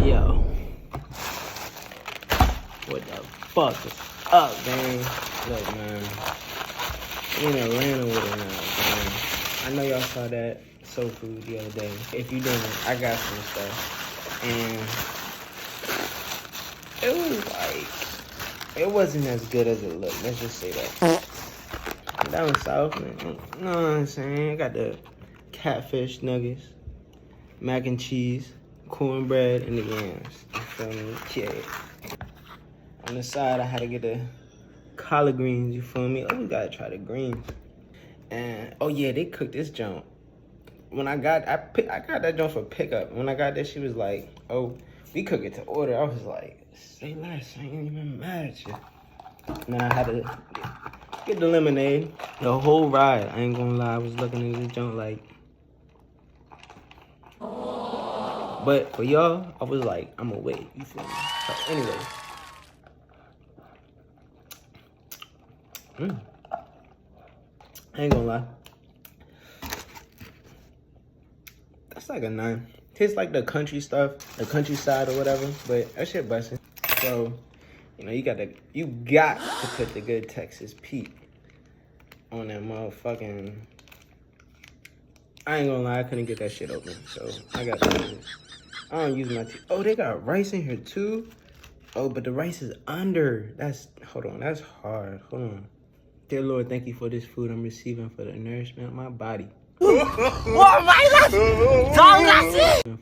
Yo, what the fuck is up, man? Look, man, we in Atlanta with it now, man. I know y'all saw that soul food the other day. If you didn't, I got some stuff, and it was like, it wasn't as good as it looked. Let's just say that. Down south, man. You know what I'm saying? I got the catfish nuggets, mac and cheese, cornbread, and the yams. You feel me? Yeah. On the side, I had to get the collard greens. You feel me? Oh, we gotta try the greens. And oh yeah, they cooked this junk. When I got that junk for pickup. When I got there, she was like, "Oh, we cook it to order." I was like, "Say less. I ain't even mad at you." And then I had to get the lemonade. The whole ride, I ain't gonna lie, I was looking at this junk like. But for y'all, I was like, I'ma wait. You feel me? So anyway. I ain't gonna lie. That's like a 9. Tastes like the country stuff, the countryside or whatever, but that shit busting. So, you know, you got to put the good Texas Pete on that motherfucking. I ain't gonna lie, I couldn't get that shit open, so I got to. I don't use my teeth. Oh, they got rice in here too. Oh, but the rice is under. Hold on, that's hard. Hold on. Dear Lord, thank you for this food I'm receiving for the nourishment of my body. What, my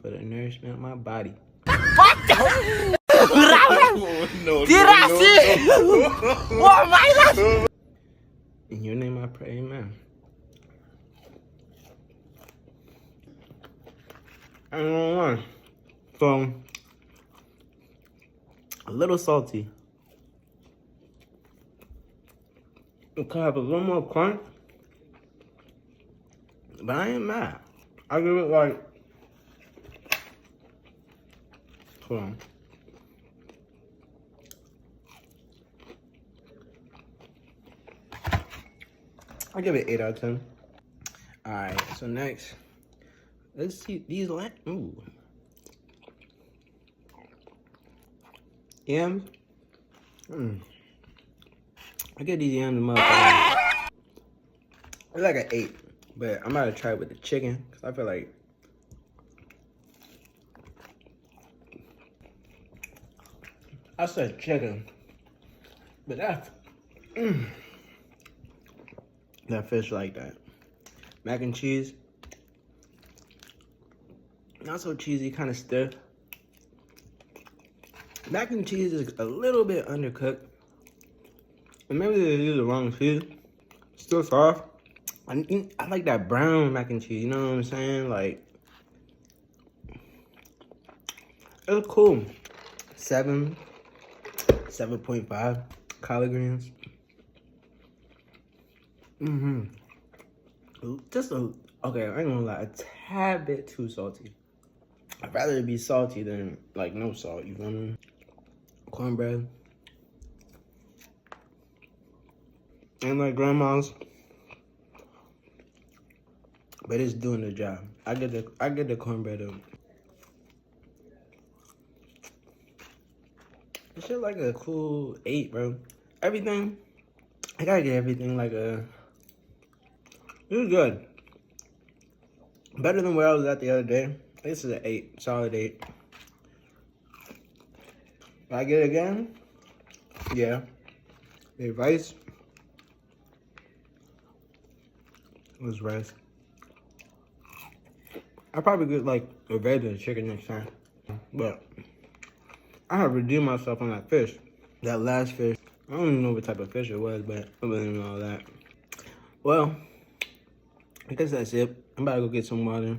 For the nourishment of my body. What the? What, my In your name I pray, amen. I don't know. So, a little salty. It could have a little more crunch, but I ain't mad. I give it like, hold on. I give it 8 out of 10. All right, so next, let's see these ooh. Yams. I get these yams, motherfuckers. It's like an 8, but I'm about to try it with the chicken because I feel like I said chicken, but that's that fish like that. Mac and cheese, not so cheesy, kind of stiff. Mac and cheese is a little bit undercooked. And maybe they use the wrong cheese. Still soft. I like that brown mac and cheese, you know what I'm saying? Like, it was cool. 7.5 collard greens. Just okay, I ain't gonna lie, a tad bit too salty. I'd rather it be salty than like no salt, you feel me? Cornbread. And like grandma's. But it's doing the job. I get the cornbread up. This shit like a cool 8, bro. Everything, I gotta get everything like a. It was good. Better than where I was at the other day. This is an 8, solid 8. If I get it again, yeah. The rice was rice. I probably get like a veg and chicken next time. But I have redeemed myself on that fish. That last fish. I don't even know what type of fish it was, but I wasn't even all that. Well, I guess that's it. I'm about to go get some water.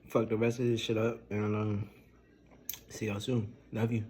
Fuck the rest of this shit up. And see y'all soon. Love you.